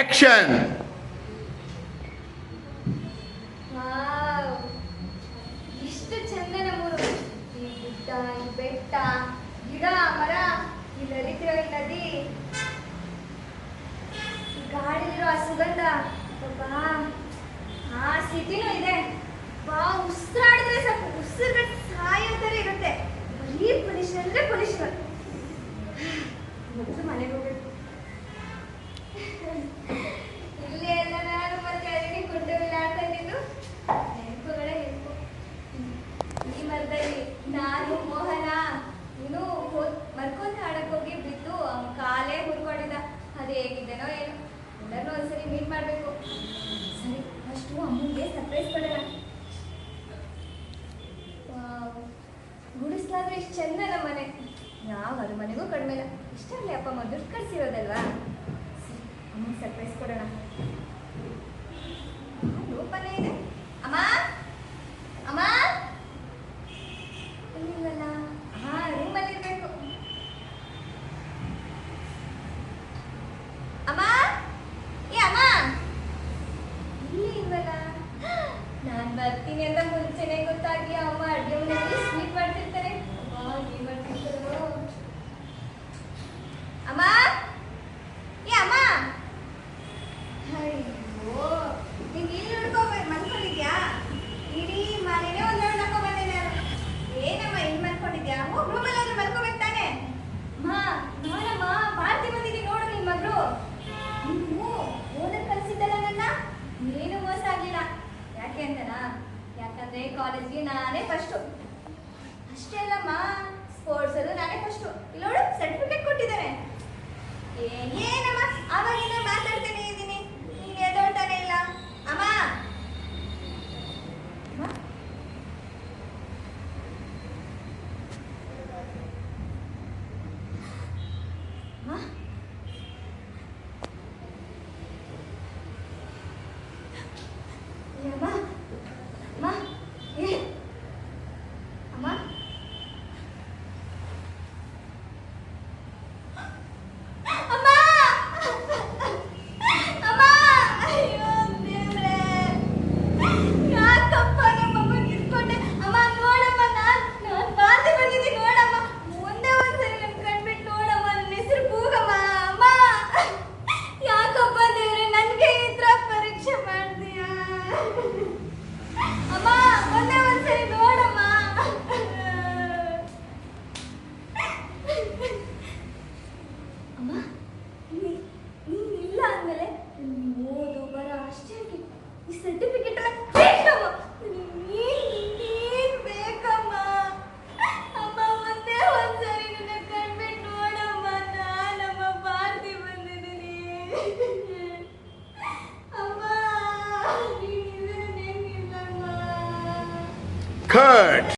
Action. ಇಷ್ಟು ಚಂದ ನಮ್ಮೂರು. ಈ ಗುಡ್ಡ, ಈ ಬೆಟ್ಟ, ಗಿಡ ಮರ, ಇಲ್ಲಿ ಹರಿತಿರೋ ಈ ನದಿ, ಈ ಗಾಳಿಲಿರೋ ಆ ಸುಗಂಧ, ಆ ಸಿಟಿನೂ ಇದೆ. ಉಸಿರಾಡಿದ್ರೆ ಸಾಕು, ಉಸಿರು ಸಾಯೋ ಥರ ಇರುತ್ತೆ. ಬರೀ ಪೊಲ್ಯೂಷನ್ ಅಂದ್ರೆ ಪೊಲ್ಯೂಷನ್. ಮೊದಲು ಮನೆಗೆ ಹೋಗ್ಬೇಕು. ಇಲ್ಲಿ ಎಲ್ಲ ನಾನು ಮತ್ತೆ ಅರಿವಿ ಕುಂಡವಿಲ್ಲ ಆಡ್ತಾ ಇದ್ದಿದ್ದು ನೆನಪುಗಳೇ ನೆನಪು. ಈ ಮರದಲ್ಲಿ ನಾನು ಮೋಹನ ಇನ್ನೂ ಮರ್ಕೊಂತ ಆಡಕ್ ಹೋಗಿ ಬಿದ್ದು ಕಾಲೇ ಹುರ್ಕೊಂಡಿದ್ದ. ಅದು ಹೇಗಿದ್ದೇನೋ ಏನು. ಎಲ್ಲರೂ ಒಂದ್ಸರಿ ಮೀಟ್ ಮಾಡ್ಬೇಕು. ಸರಿ, ಅಷ್ಟು ಅಮ್ಮನಿಗೆ ಸರ್ಪ್ರೈಸ್ ಕೊಡೋಣ. ಗುಡಿಸ್ಲಾದ್ರೆ ಇಷ್ಟು ಚಂದ ನಮ್ಮ ಮನೆ. ಯಾವ ಮನೆಗೂ ಕಡಿಮೆ ಇಲ್ಲ. ಇಷ್ಟರಲ್ಲಿ ಅಪ್ಪ ಅಮ್ಮ ದುಡ್ಡು ಕಳಿಸಿರೋದಲ್ವಾ. ಸರಿ, ಅಮ್ಮನಿಗೆ ಸರ್ಪ್ರೈಸ್ ಕೊಡೋಣ. ರೂಪನೇ ಇದೆ. ಅಮ್ಮ ಅಮ್ಮ ಇಲ್ಲಲ್ಲ. ರೂಮಲ್ಲಿ ಇರ್ಬೇಕು. ಅಮ್ಮ, ಏ ಅಮ್ಮ, ಇಲ್ಲಿ ಇಲ್ವಲ್ಲ. ನಾನ್ ಬರ್ತೀನಿ ಅಂತ ಮುಂಚೆನೆ ಗೊತ್ತಾಗಿ ಅಮ್ಮ ಅಡುಗೆ ಮನೆಯಲ್ಲಿ ಸ್ವೀಟ್ ಮಾಡ್ತಿರ್ತಾರೆ. ಏನ್ ಮಾಡ್ತಿರ್ತಾರೋ. ಅಮ್ಮ, ಏ ಅಮ್ಮ, ಅಯ್ಯೋ, ನೀನ್ ಇಲ್ಲಿ ಮನ್ಕೊಂಡಿದ್ಯಾ? ಇಡೀ ಮನೆನೇ ಒಂದ್ ರೌಂಡ್ ಹಾಕೊಂಡ್ ಬಂದೆ ನಾನು. ಏನಮ್ಮ ಇಲ್ಲಿ ಮನ್ಕೊಂಡಿದ್ಯಾ? ಹೋಗ್ ರೂಮಲ್ಲಾದ್ರೂ ಮಲ್ಕೋಬೇಕು ತಾನೆ. ಅಮ್ಮ, ನಾನಮ್ಮ ಭಾರತಿ ಬಂದಿದ್ದೀನಿ ನೋಡು ನಿನ್ ಮಗಳು. ನೀವು ಓದಕ್ ಕಲ್ಸಿದ್ದಲ್ಲ ನನ್ನ, ಏನು ಮೋಸ ಆಗ್ಲಿಲ್ಲ. ಯಾಕೆ ಅಂತನಾ? ಯಾಕಂದ್ರೆ ಕಾಲೇಜ್ಗೆ ನಾನೇ ಫಸ್ಟು. ಅಷ್ಟೇ ಅಲ್ಲಮ್ಮ, ಸ್ಪೋರ್ಟ್ಸ್ ಅಲ್ಲೂ ನಾನೇ ಫಸ್ಟು. ಇಲ್ಲೋಡು ಸರ್ಟಿಫಿಕೇಟ್ ಕೊಟ್ಟಿದ್ದಾರೆ. ಏನಮ್ಮ ಅವಾಗಿಂದ ಮಾತಾಡ್ತಾನೆ ಇದ್ದೀನಿ, ನೀನು ಎದೋಳ್ತಾನೆ ಇಲ್ಲ. ಅಮ್ಮ ಕಟ್.